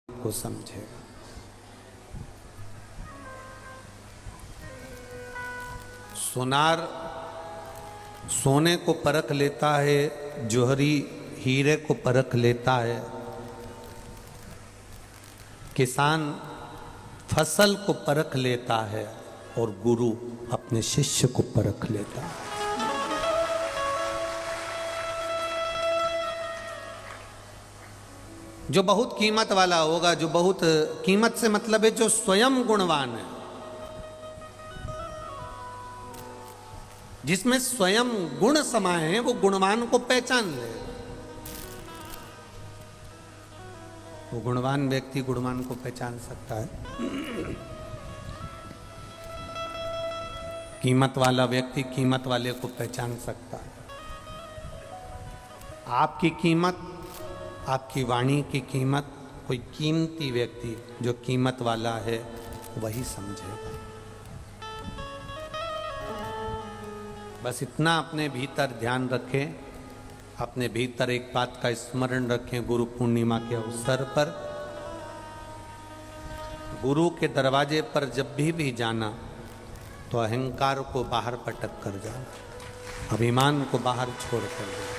को समझेगा। सोनार सोने को परख लेता है, जौहरी हीरे को परख लेता है, किसान फसल को परख लेता है और गुरु अपने शिष्य को परख लेता है। जो बहुत कीमत वाला होगा, जो बहुत कीमत से मतलब है जो स्वयं गुणवान है, जिसमें स्वयं गुण समाये हैं, वो गुणवान को पहचान ले। वो गुणवान व्यक्ति गुणवान को पहचान सकता है। कीमत वाला व्यक्ति कीमत वाले को पहचान सकता है। आपकी कीमत, आपकी वाणी की कीमत कोई कीमती व्यक्ति जो कीमत वाला है वही समझेगा। बस इतना अपने भीतर ध्यान रखें, अपने भीतर एक बात का स्मरण रखें। गुरु पूर्णिमा के अवसर पर गुरु के दरवाजे पर जब भी जाना तो अहंकार को बाहर पटक कर जाना, अभिमान को बाहर छोड़ कर जाना।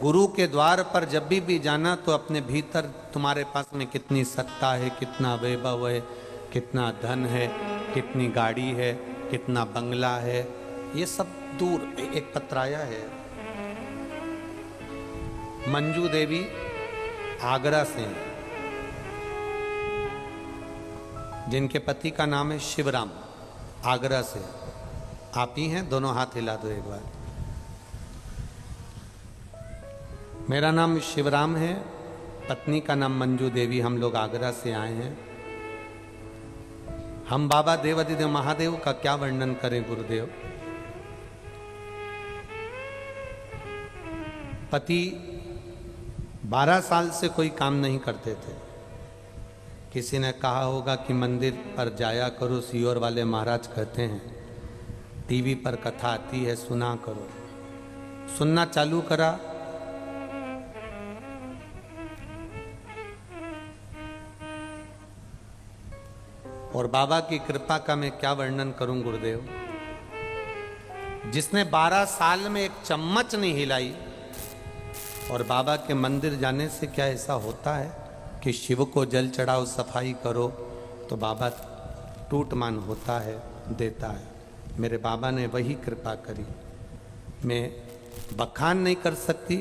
गुरु के द्वार पर जब भी जाना तो अपने भीतर तुम्हारे पास में कितनी सत्ता है, कितना वैभव है, कितना धन है, कितनी गाड़ी है, कितना बंगला है, ये सब दूर। एक पत्राया है, मंजू देवी आगरा से, जिनके पति का नाम है शिवराम, आगरा से। आप ही हैं? दोनों हाथ हिला दो एक बार। मेरा नाम शिवराम है, पत्नी का नाम मंजू देवी। हम लोग आगरा से आए हैं। हम बाबा देवाधिदेव महादेव का क्या वर्णन करें गुरुदेव। पति 12 साल से कोई काम नहीं करते थे। किसी ने कहा होगा कि मंदिर पर जाया करो, सीहोर वाले महाराज कहते हैं, टीवी पर कथा आती है, सुना करो। सुनना चालू करा, और बाबा की कृपा का मैं क्या वर्णन करूं गुरुदेव। जिसने 12 साल में एक चम्मच नहीं हिलाई, और बाबा के मंदिर जाने से क्या ऐसा होता है कि शिव को जल चढ़ाओ, सफाई करो, तो बाबा टूटमान होता है, देता है। मेरे बाबा ने वही कृपा करी। मैं बखान नहीं कर सकती।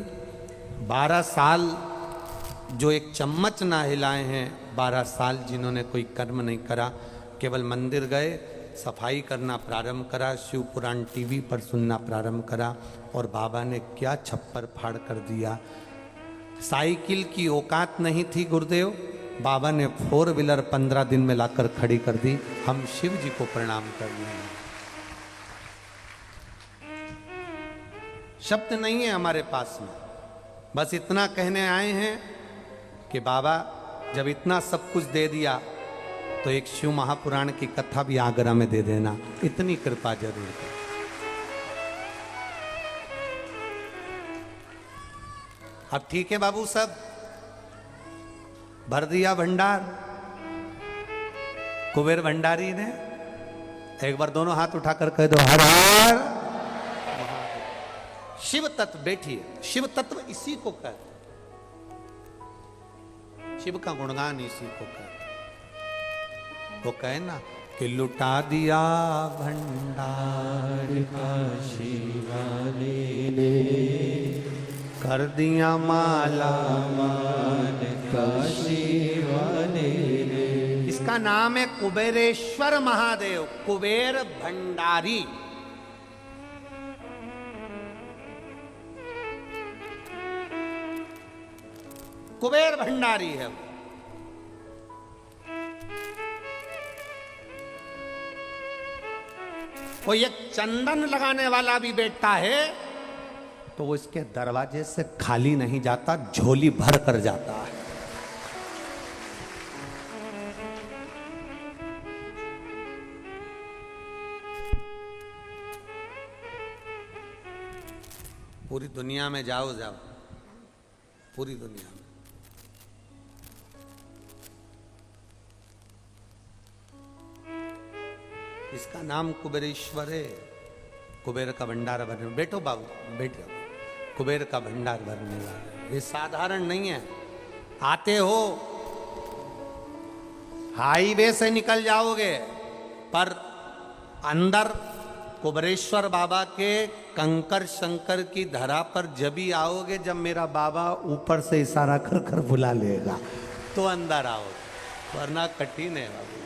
12 साल जो एक चम्मच ना हिलाए हैं, 12 साल जिन्होंने कोई कर्म नहीं करा, केवल मंदिर गए, सफाई करना प्रारंभ करा, शिव पुराण टीवी पर सुनना प्रारंभ करा, और बाबा ने क्या छप्पर फाड़ कर दिया। साइकिल की औकात नहीं थी गुरुदेव, बाबा ने 4 व्हीलर 15 दिन में लाकर खड़ी कर दी। हम शिव जी को प्रणाम कर रहे हैं। शब्द नहीं है हमारे पास में, बस इतना कहने आए हैं कि बाबा जब इतना सब कुछ दे दिया तो एक शिव महापुराण की कथा भी आगरा में दे देना, इतनी कृपा जरूर है। अब ठीक है बाबू, सब भर दिया भंडार कुबेर भंडारी ने। एक बार दोनों हाथ उठाकर कह दो, हर हर। शिव तत्व बैठिए, शिव तत्व इसी को कहते, शिव का गुणगान इसी को कहते। वो कहे ना कि लुटा दिया भंडार का शिवाले ने, कर दिया माला मान का शिवाले ने। इसका नाम है कुबेरेश्वर महादेव, कुबेर भंडारी। कुबेर भंडारी है वो। कोई एक चंदन लगाने वाला भी बैठता है तो वो इसके दरवाजे से खाली नहीं जाता, झोली भर कर जाता है। पूरी दुनिया में जाओ, पूरी दुनिया में। इसका नाम कुबेरेश्वर है। कुबेर का भंडार भरने, बैठो बाबू बैठो, कुबेर का भंडार भरने वाला। ये साधारण नहीं है। आते हो हाईवे से निकल जाओगे, पर अंदर कुबेरेश्वर बाबा के कंकर शंकर की धरा पर जब भी आओगे, जब मेरा बाबा ऊपर से इशारा कर कर बुला लेगा तो अंदर आओगे, वरना कठिन है बाबू,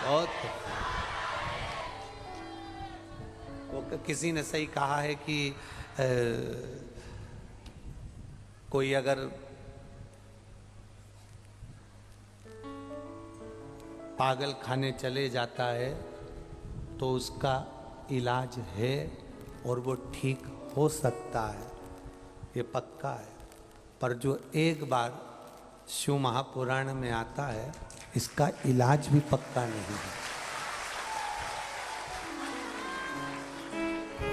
बहुत। वो किसी ने सही कहा है कि कोई अगर पागल खाने चले जाता है तो उसका इलाज है और वो ठीक हो सकता है, ये पक्का है। पर जो एक बार शिव महापुराण में आता है, इसका इलाज भी पक्का नहीं है।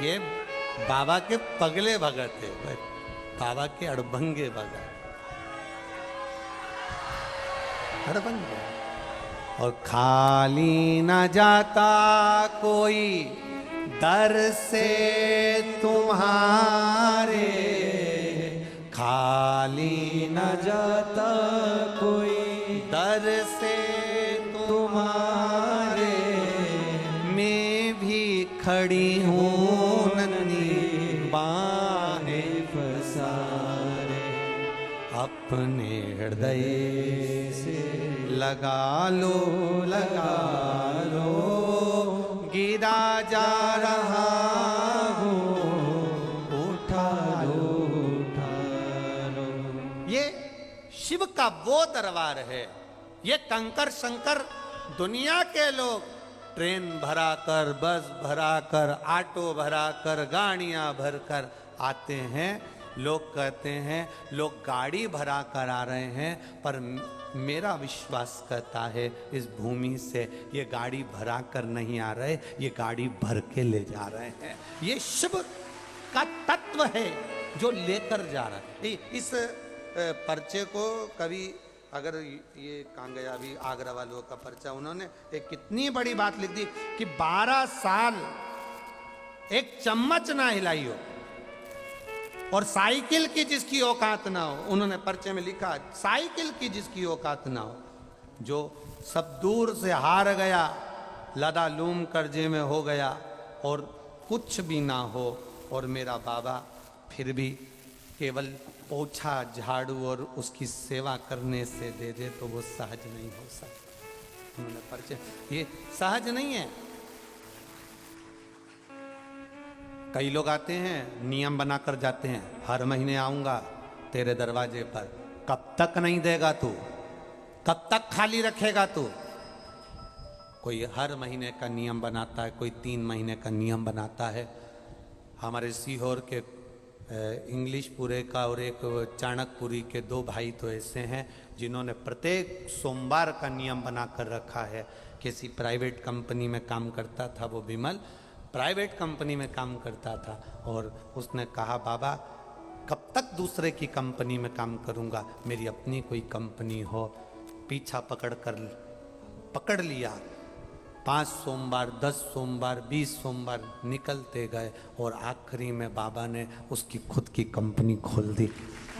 ये बाबा के पगले भगत है, बाबा के अड़भंगे भगत, अड़भंगे। और खाली न जाता कोई दर से तुम्हारे, खाली न जाता कोई दर से तुम्हारे, मैं भी खड़ी हूँ नन्ही बाहें पसारे, अपने हृदय से लगा लो गिरा जा रहा हूँ, उठा लो। ये शिव का वो दरबार है। ये कंकर शंकर दुनिया के लोग ट्रेन भरा कर, बस भरा कर, ऑटो भरा कर, गाड़ियां भर कर आते हैं। लोग कहते हैं लोग गाड़ी भरा कर आ रहे हैं, पर मेरा विश्वास कहता है इस भूमि से ये गाड़ी भरा कर नहीं आ रहे, ये गाड़ी भर के ले जा रहे हैं। ये शिव का तत्व है जो लेकर जा रहा है। इस पर्चे को कभी अगर ये कांगया भी आगरा वालों का पर्चा, उन्होंने एक कितनी बड़ी बात लिख दी कि 12 साल एक चम्मच ना हिलाई हो और साइकिल की जिसकी औकात ना हो, उन्होंने पर्चे में लिखा साइकिल की जिसकी औकात ना हो, जो सब दूर से हार गया, लदा लूम कर्जे में हो गया और कुछ भी ना हो, और मेरा बाबा फिर भी केवल पोछा झाड़ू और उसकी सेवा करने से दे दे तो वो सहज नहीं हो सकता। उन्होंने पर्चे, ये सहज नहीं है। कई लोग आते हैं नियम बनाकर जाते हैं, हर महीने आऊंगा तेरे दरवाजे पर, कब तक नहीं देगा तू, कब तक खाली रखेगा तू। कोई हर महीने का नियम बनाता है, कोई 3 महीने का नियम बनाता है। हमारे सीहोर के इंग्लिशपुरे का और एक चाणकपुरी के 2 भाई तो ऐसे हैं जिन्होंने प्रत्येक सोमवार का नियम बनाकर रखा है। किसी प्राइवेट कंपनी में काम करता था वो विमल, प्राइवेट कंपनी में काम करता था, और उसने कहा बाबा कब तक दूसरे की कंपनी में काम करूंगा, मेरी अपनी कोई कंपनी हो। पीछा पकड़ लिया, 5 सोमवार, 10 सोमवार, 20 सोमवार निकलते गए और आखिरी में बाबा ने उसकी खुद की कंपनी खोल दी।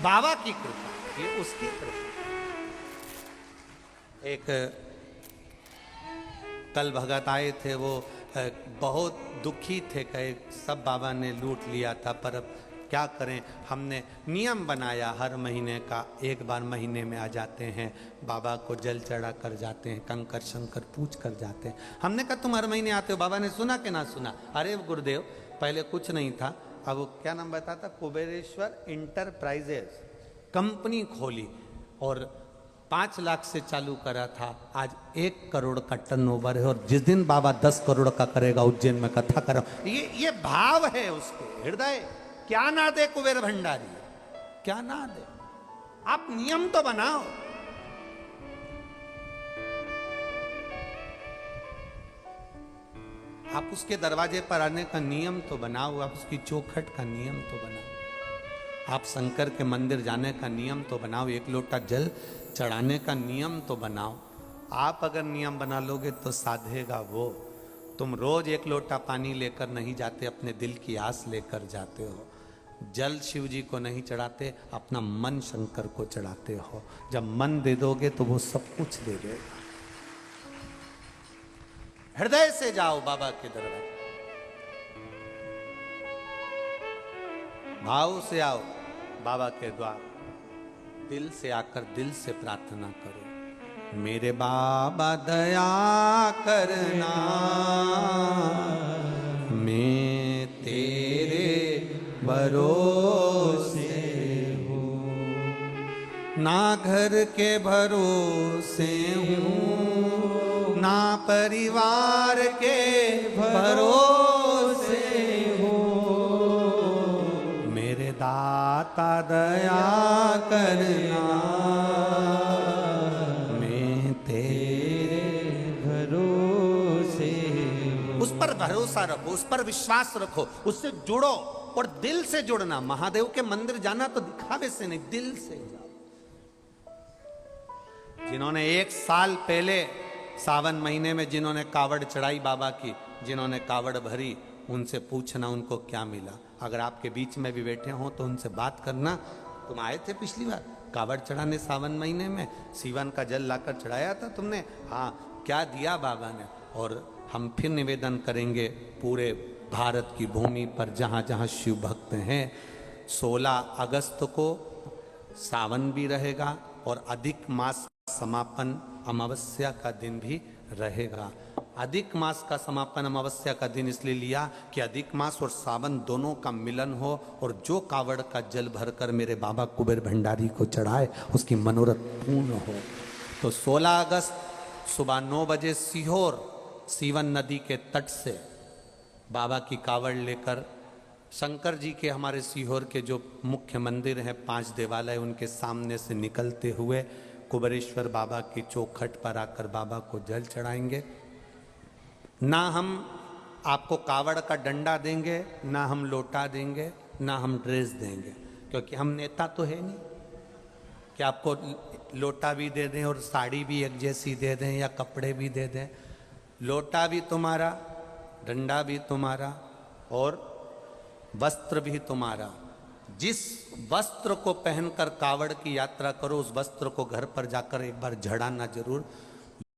बाबा की कृपा, ये उसकी कृपा। एक कल भगत आए थे, वो बहुत दुखी थे, कहे सब बाबा ने लूट लिया था, पर अब क्या करें, हमने नियम बनाया हर महीने का, एक बार महीने में आ जाते हैं, बाबा को जल चढ़ा कर जाते हैं, कंकर शंकर पूछ कर जाते हैं। हमने कहा तुम हर महीने आते हो, बाबा ने सुना कि ना सुना। अरे गुरुदेव पहले कुछ नहीं था, अब वो क्या नाम बताता, कुबेरेश्वर इंटरप्राइजेस कंपनी खोली और 5 लाख से चालू करा था, आज 1 करोड़ का टर्नओवर है, और जिस दिन बाबा 10 करोड़ का करेगा उज्जैन में कथा करो। ये भाव है उसके हृदय। क्या ना दे कुबेर भंडारी, क्या ना दे। आप नियम तो बनाओ। आप उसके दरवाजे पर आने का नियम तो बनाओ, आप उसकी चौखट का नियम तो बनाओ। आप शंकर के मंदिर जाने का नियम तो बनाओ, एक लोटा जल चढ़ाने का नियम तो बनाओ। आप अगर नियम बना लोगे तो साधेगा वो। तुम रोज एक लोटा पानी लेकर नहीं जाते, अपने दिल की आस लेकर जाते हो। जल शिव जी को नहीं चढ़ाते, अपना मन शंकर को चढ़ाते हो। जब मन दे दोगे तो वो सब कुछ दे देगा। हृदय से जाओ बाबा के दरबार, भाव से आओ बाबा के द्वार, दिल से आकर दिल से प्रार्थना करो। मेरे बाबा दया करना, मैं तेरे भरोसे हूँ, ना घर के भरोसे हूँ, ना परिवार के भरोसे हूँ। मेरे दाता दया करना, मैं तेरे भरोसे हूँ। उस पर भरोसा रखो, उस पर विश्वास रखो, उससे जुड़ो और दिल से जुड़ना। महादेव के मंदिर जाना तो दिखावे से नहीं, दिल से जाओ। जिन्होंने 1 साल पहले सावन महीने में जिन्होंने कावड़ चढ़ाई बाबा की, जिन्होंने कावड़ भरी, उनसे पूछना उनको क्या मिला। अगर आपके बीच में भी बैठे हो तो उनसे बात करना। तुम आए थे पिछली बार कावड़ चढ़ाने सावन महीने में, सीवन का जल लाकर चढ़ाया था तुमने, हाँ क्या दिया बाबा ने। और हम फिर निवेदन करेंगे पूरे भारत की भूमि पर जहाँ जहाँ शिव भक्त हैं, 16 अगस्त को सावन भी रहेगा और अधिक मास समापन अमावस्या का दिन भी रहेगा। अधिक मास का समापन अमावस्या का दिन इसलिए लिया कि अधिक मास और सावन दोनों का मिलन हो, और जो कावड़ का जल भरकर मेरे बाबा कुबेर भंडारी को चढ़ाए उसकी मनोरथ पूर्ण हो। तो 16 अगस्त सुबह 9 बजे सीहोर सीवन नदी के तट से बाबा की कावड़ लेकर शंकर जी के, हमारे सीहोर के जो मुख्य मंदिर हैं 5 देवालय, उनके सामने से निकलते हुए कुबेरेश्वर बाबा की चौखट पर आकर बाबा को जल चढ़ाएंगे। ना हम आपको कावड़ का डंडा देंगे, ना हम लोटा देंगे, ना हम ड्रेस देंगे, क्योंकि हम नेता तो है नहीं कि आपको लोटा भी दे दें और साड़ी भी एक जैसी दे दें या कपड़े भी दे दें। लोटा भी तुम्हारा, डंडा भी तुम्हारा और वस्त्र भी तुम्हारा। जिस वस्त्र को पहनकर कावड़ की यात्रा करो, उस वस्त्र को घर पर जाकर एक बार झड़ाना जरूर।